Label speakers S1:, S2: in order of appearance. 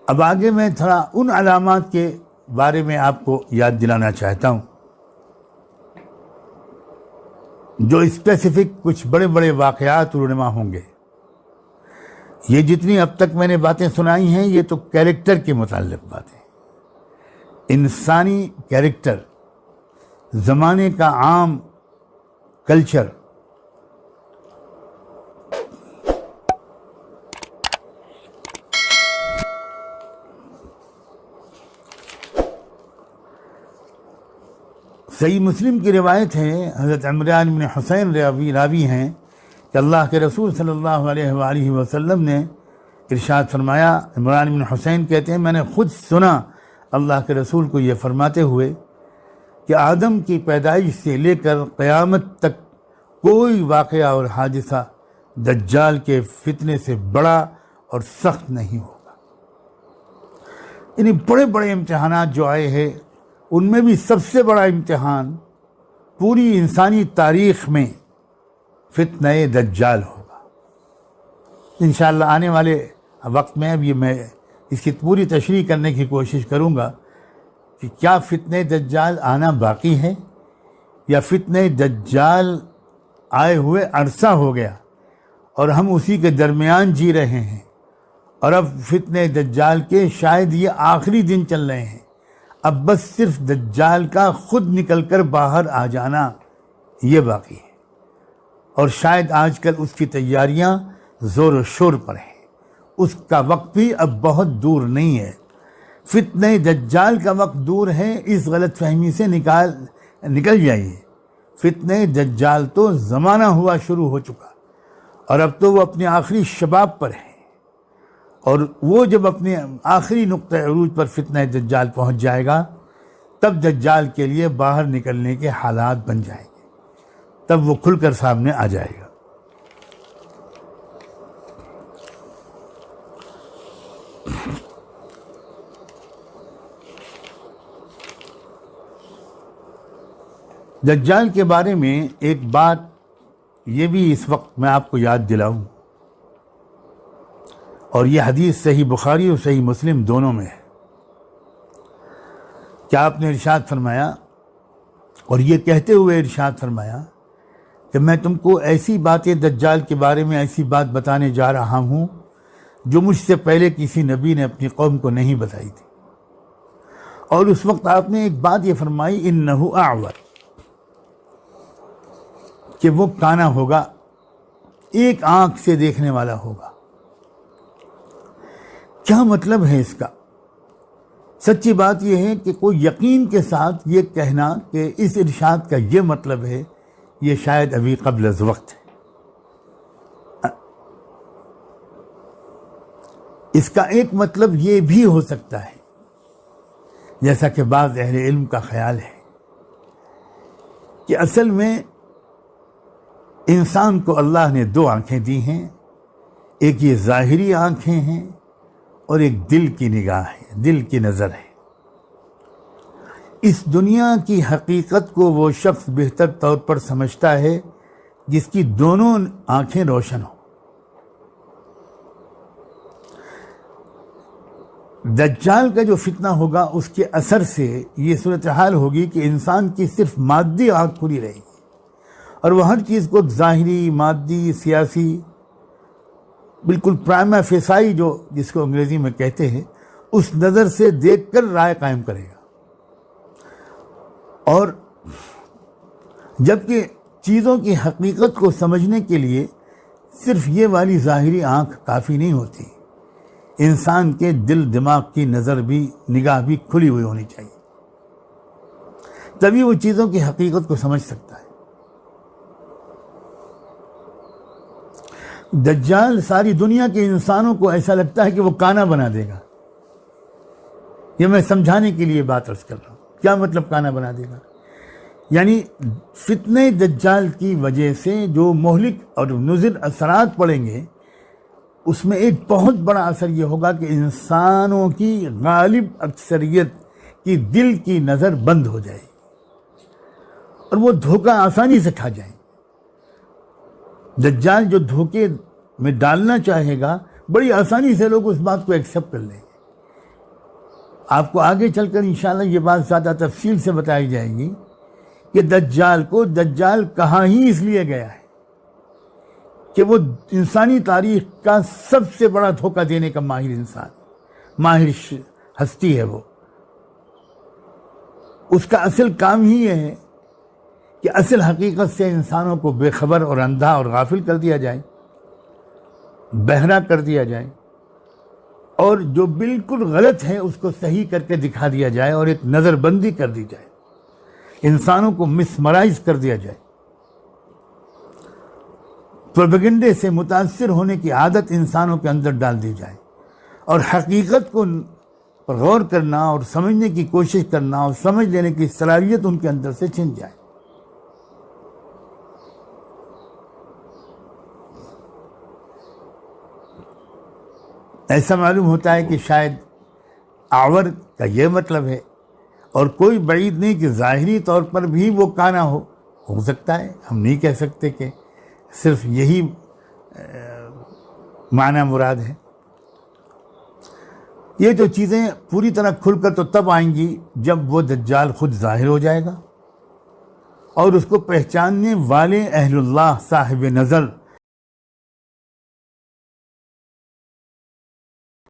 S1: اب آگے میں تھوڑا ان علامات کے بارے میں آپ کو یاد دلانا چاہتا ہوں جو اسپیسیفک کچھ بڑے بڑے واقعات رونما ہوں گے. یہ جتنی اب تک میں نے باتیں سنائی ہیں یہ تو کیریکٹر کے متعلق باتیں، انسانی کیریکٹر، زمانے کا عام کلچر. صحیح مسلم کی روایت ہے، حضرت عمران بن حسین راوی ہیں کہ اللہ کے رسول صلی اللہ علیہ وآلہ وسلم نے ارشاد فرمایا. عمران بن حسین کہتے ہیں میں نے خود سنا اللہ کے رسول کو یہ فرماتے ہوئے کہ آدم کی پیدائش سے لے کر قیامت تک کوئی واقعہ اور حادثہ دجال کے فتنے سے بڑا اور سخت نہیں ہوگا. یعنی بڑے بڑے امتحانات جو آئے ہیں ان میں بھی سب سے بڑا امتحان پوری انسانی تاریخ میں فتنہ دجال ہوگا. انشاءاللہ آنے والے وقت میں اب یہ میں اس کی پوری تشریح کرنے کی کوشش کروں گا کہ کیا فتنہ دجال آنا باقی ہے یا فتنہ دجال آئے ہوئے عرصہ ہو گیا اور ہم اسی کے درمیان جی رہے ہیں اور اب فتنہ دجال کے شاید یہ آخری دن چل رہے ہیں. اب بس صرف دجال کا خود نکل کر باہر آ جانا یہ باقی ہے اور شاید آج کل اس کی تیاریاں زور و شور پر ہیں. اس کا وقت بھی اب بہت دور نہیں ہے. فتنہ دجال کا وقت دور ہے، اس غلط فہمی سے نکل جائیے. فتنہ دجال تو زمانہ ہوا شروع ہو چکا اور اب تو وہ اپنے آخری شباب پر ہے اور وہ جب اپنے آخری نقطہ عروج پر فتنہ دجال پہنچ جائے گا تب دجال کے لیے باہر نکلنے کے حالات بن جائیں گے، تب وہ کھل کر سامنے آ جائے گا. دجال کے بارے میں ایک بات یہ بھی اس وقت میں آپ کو یاد دلاؤں، اور یہ حدیث صحیح بخاری اور صحیح مسلم دونوں میں ہے. کیا آپ نے ارشاد فرمایا اور یہ کہتے ہوئے ارشاد فرمایا کہ میں تم کو ایسی باتیں دجال کے بارے میں ایسی بات بتانے جا رہا ہوں جو مجھ سے پہلے کسی نبی نے اپنی قوم کو نہیں بتائی تھی. اور اس وقت آپ نے ایک بات یہ فرمائی انہو اعور، کہ وہ کانا ہوگا، ایک آنکھ سے دیکھنے والا ہوگا. کیا مطلب ہے اس کا؟ سچی بات یہ ہے کہ کوئی یقین کے ساتھ یہ کہنا کہ اس ارشاد کا یہ مطلب ہے یہ شاید ابھی قبل از وقت ہے. اس کا ایک مطلب یہ بھی ہو سکتا ہے جیسا کہ بعض اہل علم کا خیال ہے کہ اصل میں انسان کو اللہ نے دو آنکھیں دی ہیں، ایک یہ ظاہری آنکھیں ہیں اور ایک دل کی نگاہ ہے، دل کی نظر ہے. اس دنیا کی حقیقت کو وہ شخص بہتر طور پر سمجھتا ہے جس کی دونوں آنکھیں روشن ہوں. دجال کا جو فتنہ ہوگا اس کے اثر سے یہ صورتحال ہوگی کہ انسان کی صرف مادی آنکھ کھلی رہے گی اور وہ ہر چیز کو ظاہری، مادی، سیاسی، بالکل پرائما فیسائی جو جس کو انگریزی میں کہتے ہیں اس نظر سے دیکھ کر رائے قائم کرے گا. اور جبکہ چیزوں کی حقیقت کو سمجھنے کے لیے صرف یہ والی ظاہری آنکھ کافی نہیں ہوتی، انسان کے دل دماغ کی نظر بھی، نگاہ بھی کھلی ہوئی ہونی چاہیے، تبھی وہ چیزوں کی حقیقت کو سمجھ سکتا ہے. دجال ساری دنیا کے انسانوں کو ایسا لگتا ہے کہ وہ کانا بنا دے گا. یہ میں سمجھانے کے لیے بات عرض کر رہا ہوں. کیا مطلب کانا بنا دے گا؟ یعنی فتنہ دجال کی وجہ سے جو مہلک اور مضر اثرات پڑیں گے اس میں ایک بہت بڑا اثر یہ ہوگا کہ انسانوں کی غالب اکثریت کی دل کی نظر بند ہو جائے اور وہ دھوکہ آسانی سے کھا جائیں. دجال جو دھوکے میں ڈالنا چاہے گا بڑی آسانی سے لوگ اس بات کو ایکسیپٹ کر لیں گے آپ کو آگے چل کر انشاءاللہ یہ بات زیادہ تفصیل سے بتائی جائے گی کہ دجال کو دجال کہا ہی اس لیے گیا ہے کہ وہ انسانی تاریخ کا سب سے بڑا دھوکہ دینے کا ماہر انسان، ماہر ہستی ہے وہ۔ اس کا اصل کام ہی یہ ہے کہ اصل حقیقت سے انسانوں کو بے خبر اور اندھا اور غافل کر دیا جائے، بہرا کر دیا جائے، اور جو بالکل غلط ہے اس کو صحیح کر کے دکھا دیا جائے اور ایک نظر بندی کر دی جائے، انسانوں کو مسمرائز کر دیا جائے۔ پروپیگنڈے سے متاثر ہونے کی عادت انسانوں کے اندر ڈال دی جائے اور حقیقت کو پر غور کرنا اور سمجھنے کی کوشش کرنا اور سمجھ لینے کی صلاحیت ان کے اندر سے چھن جائے۔ ایسا معلوم ہوتا ہے کہ شاید آور کا یہ مطلب ہے، اور کوئی بعید نہیں کہ ظاہری طور پر بھی وہ کانا ہو سکتا ہے، ہم نہیں کہہ سکتے کہ صرف یہی معنی مراد ہے۔ یہ جو چیزیں پوری طرح کھل کر تو تب آئیں گی جب وہ دجال خود ظاہر ہو جائے گا اور اس کو پہچاننے والے اہل اللہ صاحب نظر